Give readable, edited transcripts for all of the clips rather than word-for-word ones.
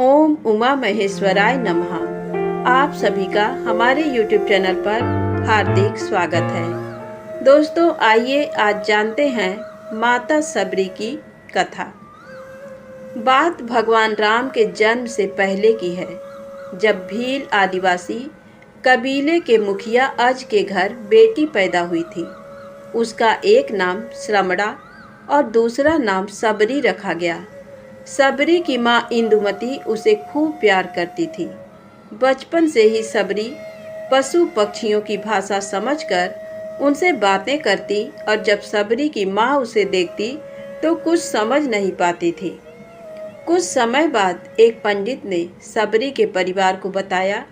ओम उमा महेश्वराय नमः। आप सभी का हमारे YouTube चैनल पर हार्दिक स्वागत है। दोस्तों, आइए आज जानते हैं माता सबरी की कथा। बात भगवान राम के जन्म से पहले की है, जब भील आदिवासी कबीले के मुखिया अज के घर बेटी पैदा हुई थी। उसका एक नाम श्रमणा और दूसरा नाम सबरी रखा गया। सबरी की माँ इंदुमती उसे खूब प्यार करती थी। बचपन से ही सबरी पशु पक्षियों की भाषा समझकर उनसे बातें करती और जब सबरी की माँ उसे देखती तो कुछ समझ नहीं पाती थी। कुछ समय बाद एक पंडित ने सबरी के परिवार को बताया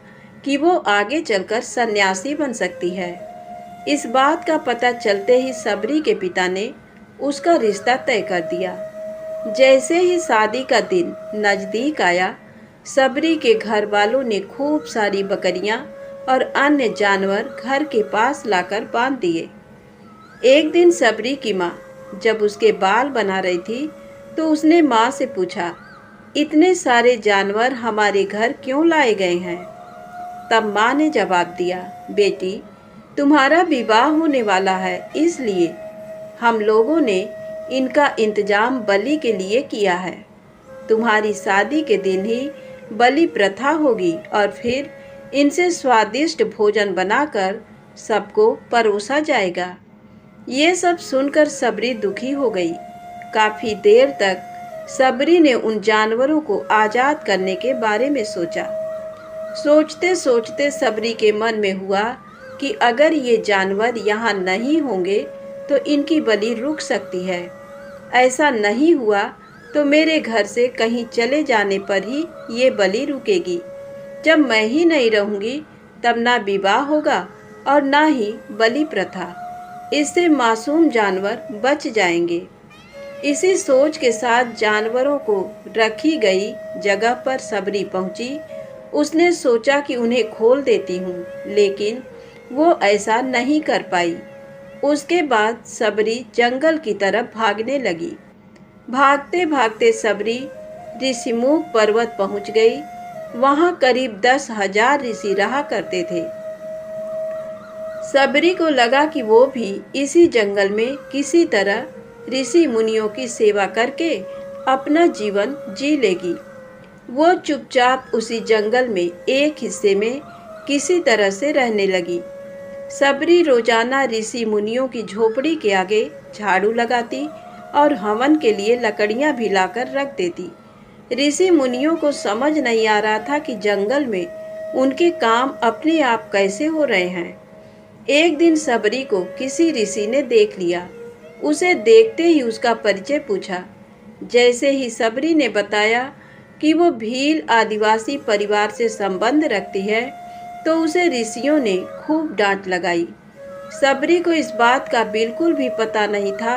कि वो आगे चलकर सन्यासी बन सकती है। इस बात का पता चलते ही सबरी के पिता ने उसका रिश्ता तय कर दिया। जैसे ही शादी का दिन नजदीक आया, सबरी के घर वालों ने खूब सारी बकरियां और अन्य जानवर घर के पास लाकर बांध दिए। एक दिन सबरी की माँ जब उसके बाल बना रही थी तो उसने माँ से पूछा, इतने सारे जानवर हमारे घर क्यों लाए गए हैं? तब माँ ने जवाब दिया, बेटी, तुम्हारा विवाह होने वाला है, इसलिए हम लोगों ने इनका इंतजाम बलि के लिए किया है। तुम्हारी शादी के दिन ही बलि प्रथा होगी और फिर इनसे स्वादिष्ट भोजन बनाकर सबको परोसा जाएगा। ये सब सुनकर सबरी दुखी हो गई। काफी देर तक सबरी ने उन जानवरों को आजाद करने के बारे में सोचा। सोचते सोचते सबरी के मन में हुआ कि अगर ये जानवर यहाँ नहीं होंगे तो इनकी बलि रुक सकती है। ऐसा नहीं हुआ तो मेरे घर से कहीं चले जाने पर ही ये बलि रुकेगी। जब मैं ही नहीं रहूंगी तब ना विवाह होगा और ना ही बलि प्रथा। इससे मासूम जानवर बच जाएंगे। इसी सोच के साथ जानवरों को रखी गई जगह पर सबरी पहुंची। उसने सोचा कि उन्हें खोल देती हूँ, लेकिन वो ऐसा नहीं कर पाई। उसके बाद सबरी जंगल की तरफ भागने लगी। भागते भागते सबरी ऋषिमुख पर्वत पहुंच गई। वहां करीब 10,000 ऋषि रहा करते थे। सबरी को लगा कि वो भी इसी जंगल में किसी तरह ऋषि मुनियों की सेवा करके अपना जीवन जी लेगी। वो चुपचाप उसी जंगल में एक हिस्से में किसी तरह से रहने लगी। सबरी रोजाना ऋषि मुनियों की झोपड़ी के आगे झाड़ू लगाती और हवन के लिए लकड़ियां भी लाकर रख देती। ऋषि मुनियों को समझ नहीं आ रहा था कि जंगल में उनके काम अपने आप कैसे हो रहे हैं। एक दिन सबरी को किसी ऋषि ने देख लिया। उसे देखते ही उसका परिचय पूछा। जैसे ही सबरी ने बताया कि वो भील आदिवासी परिवार से संबंध रखती है तो उसे ऋषियों ने खूब डांट लगाई। सबरी को इस बात का बिल्कुल भी पता नहीं था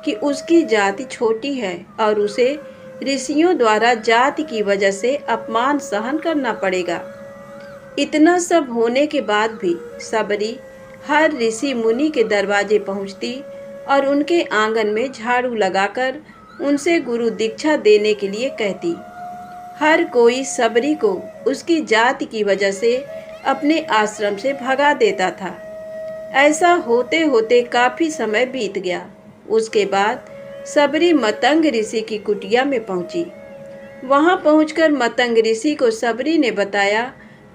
कि उसकी जाति छोटी है और उसे ऋषियों द्वारा जाति की वजह से अपमान सहन करना पड़ेगा। इतना सब होने के बाद भी सबरी हर ऋषि मुनि के दरवाजे पहुंचती और उनके आंगन में झाड़ू लगाकर उनसे गुरु दीक्षा देने के लिए कहती। हर कोई सबरी को उसकी जाति की वजह से अपने आश्रम से भगा देता था। ऐसा होते होते काफी समय बीत गया। उसके बाद सबरी मतंग ऋषि की कुटिया में पहुंची। वहां पहुंचकर मतंग ऋषि को सबरी ने बताया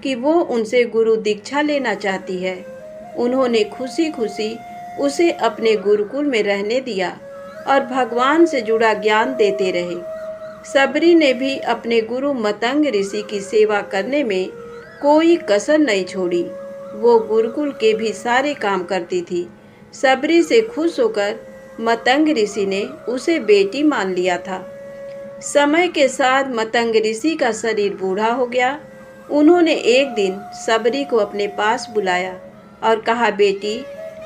कि वो उनसे गुरु दीक्षा लेना चाहती है। उन्होंने खुशी खुशी उसे अपने गुरुकुल में रहने दिया और भगवान से जुड़ा ज्ञान देते रहे। सबरी ने भी अपने गुरु मतंग ऋषि की सेवा करने में कोई कसर नहीं छोड़ी। वो गुरुकुल के भी सारे काम करती थी। सबरी से खुश होकर मतंग ऋषि ने उसे बेटी मान लिया था। समय के साथ मतंग ऋषि का शरीर बूढ़ा हो गया। उन्होंने एक दिन सबरी को अपने पास बुलाया और कहा, बेटी,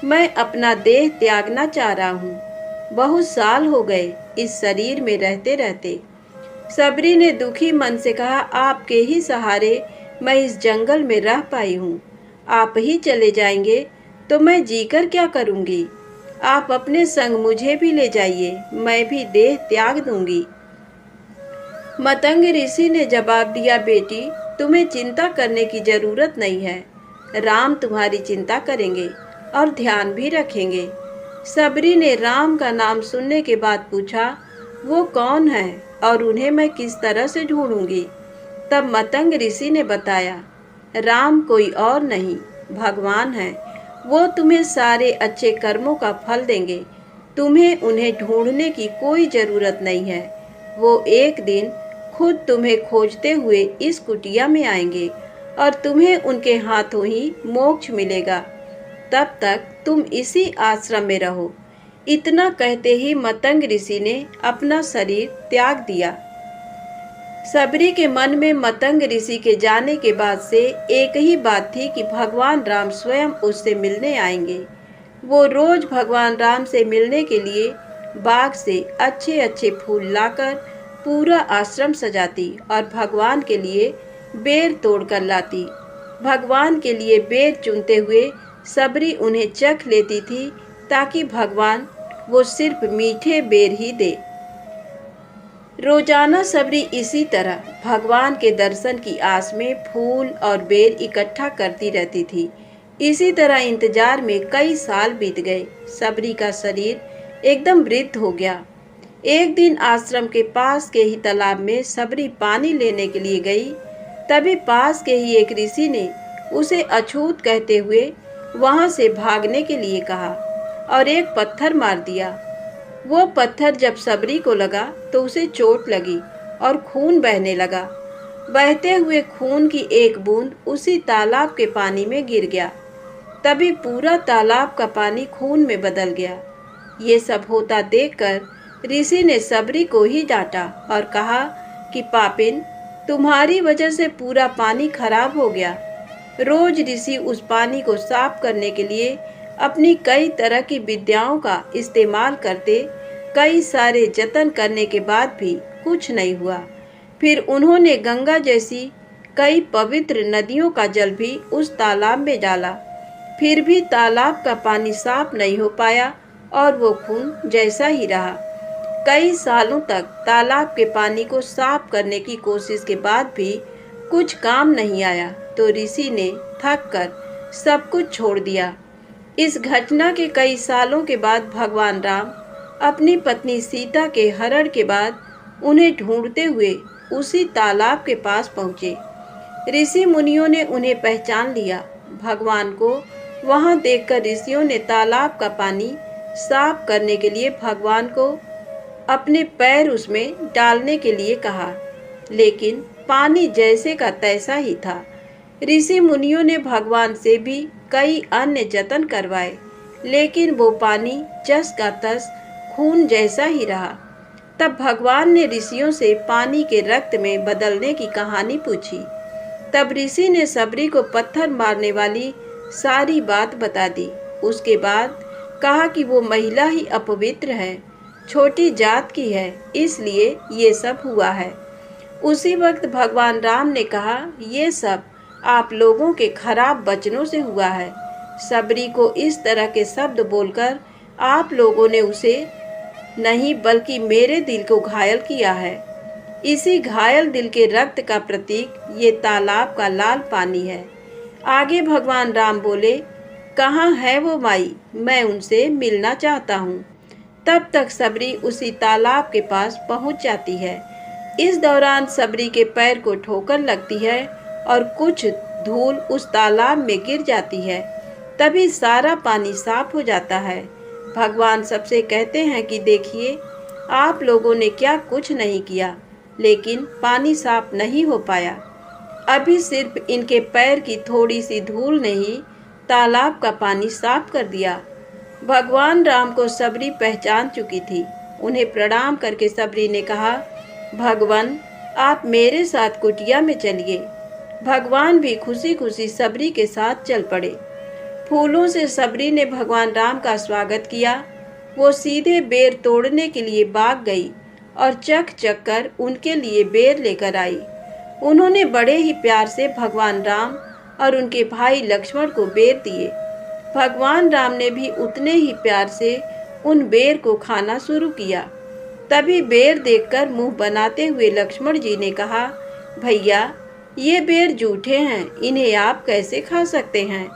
मैं अपना देह त्यागना चाह रहा हूँ। बहुत साल हो गए इस शरीर में रहते रहते। सबरी ने दुखी मन से कहा, आपके ही सहारे मैं इस जंगल में रह पाई हूँ। आप ही चले जाएंगे तो मैं जीकर क्या करूँगी? आप अपने संग मुझे भी ले जाइए, मैं भी देह त्याग दूंगी। मतंग ऋषि ने जवाब दिया, बेटी तुम्हें चिंता करने की जरूरत नहीं है, राम तुम्हारी चिंता करेंगे और ध्यान भी रखेंगे। सबरी ने राम का नाम सुनने के बाद पूछा, वो कौन है और उन्हें मैं किस तरह से ढूंढूंगी? तब मतंग ऋषि ने बताया, राम कोई और नहीं भगवान है। वो तुम्हें सारे अच्छे कर्मों का फल देंगे। तुम्हें उन्हें ढूंढने की कोई जरूरत नहीं है। वो एक दिन खुद तुम्हें खोजते हुए इस कुटिया में आएंगे और तुम्हें उनके हाथों ही मोक्ष मिलेगा। तब तक तुम इसी आश्रम में रहो। इतना कहते ही मतंग ऋषि ने अपना शरीर त्याग दिया। सबरी के मन में मतंग ऋषि के जाने के बाद से एक ही बात थी कि भगवान राम स्वयं उससे मिलने आएंगे। वो रोज भगवान राम से मिलने के लिए बाग से अच्छे अच्छे फूल लाकर पूरा आश्रम सजाती और भगवान के लिए बेर तोड़कर लाती। भगवान के लिए बेर चुनते हुए सबरी उन्हें चख लेती थी ताकि भगवान वो सिर्फ मीठे बेर ही दे। रोजाना सबरी इसी तरह भगवान के दर्शन की आस में फूल और बेर इकट्ठा करती रहती थी। इसी तरह इंतजार में कई साल बीत गए। सबरी का शरीर एकदम वृद्ध हो गया। एक दिन आश्रम के पास के ही तालाब में सबरी पानी लेने के लिए गई। तभी पास के ही एक ऋषि ने उसे अछूत कहते हुए वहां से भागने के लिए कहा और एक पत्थर मार दिया। वो पत्थर जब सबरी को लगा तो उसे चोट लगी और खून बहने लगा। बहते हुए खून की एक बूंद उसी तालाब के पानी में गिर गया। तभी पूरा तालाब का पानी खून में बदल गया। ये सब होता देखकर ऋषि ने सबरी को ही डांटा और कहा कि पापिन, तुम्हारी वजह से पूरा पानी खराब हो गया। रोज ऋषि उस पानी को साफ करने के लिए अपनी कई तरह की विद्याओं का इस्तेमाल करते। कई सारे जतन करने के बाद भी कुछ नहीं हुआ। फिर उन्होंने गंगा जैसी कई पवित्र नदियों का जल भी उस तालाब में डाला। फिर भी तालाब का पानी साफ नहीं हो पाया और वो खून जैसा ही रहा। कई सालों तक तालाब के पानी को साफ करने की कोशिश के बाद भी कुछ काम नहीं आया तो ऋषि ने थक कर सब कुछ छोड़ दिया। इस घटना के कई सालों के बाद भगवान राम अपनी पत्नी सीता के हरण के बाद उन्हें ढूंढते हुए उसी तालाब के पास पहुँचे। ऋषि मुनियों ने उन्हें पहचान लिया। भगवान को वहां देखकर ऋषियों ने तालाब का पानी साफ करने के लिए भगवान को अपने पैर उसमें डालने के लिए कहा, लेकिन पानी जैसे का तैसा ही था। ऋषि मुनियों ने भगवान से भी कई अन्य जतन करवाए, लेकिन वो पानी जस का तस खून जैसा ही रहा। तब भगवान ने ऋषियों से पानी के रक्त में बदलने की कहानी पूछी। तब ऋषि ने सबरी को पत्थर मारने वाली सारी बात बता दी। उसके बाद कहा कि वो महिला ही अपवित्र है, छोटी जात की है, इसलिए ये सब हुआ है। उसी वक्त भगवान राम ने कहा, ये सब आप लोगों के खराब वचनों से हुआ है। सबरी को इस तरह के शब्द बोलकर आप लोगों ने उसे नहीं बल्कि मेरे दिल को घायल किया है। इसी घायल दिल के रक्त का प्रतीक ये तालाब का लाल पानी है। आगे भगवान राम बोले, कहाँ है वो माई, मैं उनसे मिलना चाहता हूँ। तब तक सबरी उसी तालाब के पास पहुँच जाती है। इस दौरान सबरी के पैर को ठोकर लगती है और कुछ धूल उस तालाब में गिर जाती है। तभी सारा पानी साफ हो जाता है। भगवान सबसे कहते हैं कि देखिए, आप लोगों ने क्या कुछ नहीं किया, लेकिन पानी साफ नहीं हो पाया। अभी सिर्फ इनके पैर की थोड़ी सी धूल ने ही तालाब का पानी साफ कर दिया। भगवान राम को सबरी पहचान चुकी थी। उन्हें प्रणाम करके सबरी ने कहा, भगवान, आप मेरे साथ कुटिया में चलिए। भगवान भी खुशी खुशी सबरी के साथ चल पड़े। फूलों से सबरी ने भगवान राम का स्वागत किया। वो सीधे बेर तोड़ने के लिए बाग गई और चख चख कर उनके लिए बेर लेकर आई। उन्होंने बड़े ही प्यार से भगवान राम और उनके भाई लक्ष्मण को बेर दिए। भगवान राम ने भी उतने ही प्यार से उन बेर को खाना शुरू किया। तभी बेर देखकर मुंह बनाते हुए लक्ष्मण जी ने कहा, भैया ये बेर जूठे हैं, इन्हें आप कैसे खा सकते हैं?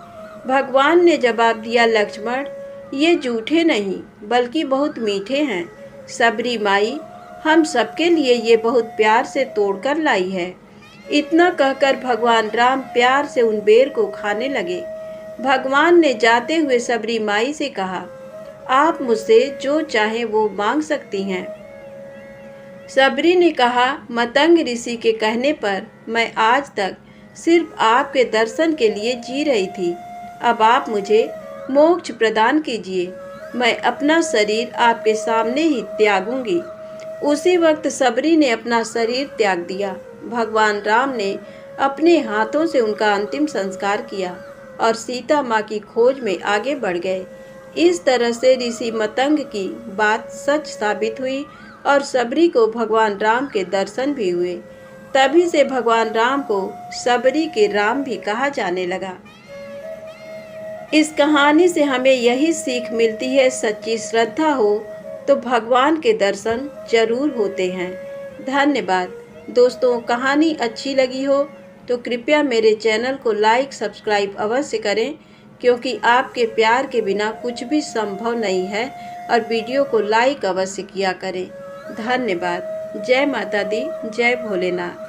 भगवान ने जवाब दिया, लक्ष्मण ये जूठे नहीं बल्कि बहुत मीठे हैं। सबरी माई हम सबके लिए ये बहुत प्यार से तोड़कर लाई है। इतना कहकर भगवान राम प्यार से उन बेर को खाने लगे। भगवान ने जाते हुए सबरी माई से कहा, आप मुझसे जो चाहे वो मांग सकती हैं। सबरी ने कहा, मतंग ऋषि के कहने पर मैं आज तक सिर्फ आपके दर्शन के लिए जी रही थी। अब आप मुझे मोक्ष प्रदान कीजिए। मैं अपना शरीर आपके सामने ही त्यागूंगी। उसी वक्त सबरी ने अपना शरीर त्याग दिया। भगवान राम ने अपने हाथों से उनका अंतिम संस्कार किया और सीता माँ की खोज में आगे बढ़ गए। इस तरह से ऋषि मतंग की बात सच साबित हुई और सबरी को भगवान राम के दर्शन भी हुए। तभी से भगवान राम को सबरी के राम भी कहा जाने लगा। इस कहानी से हमें यही सीख मिलती है, सच्ची श्रद्धा हो तो भगवान के दर्शन जरूर होते हैं। धन्यवाद। दोस्तों, कहानी अच्छी लगी हो तो कृपया मेरे चैनल को लाइक सब्सक्राइब अवश्य करें, क्योंकि आपके प्यार के बिना कुछ भी संभव नहीं है। और वीडियो को लाइक अवश्य किया करें। धन्यवाद। जय माता दी, जय भोलेनाथ।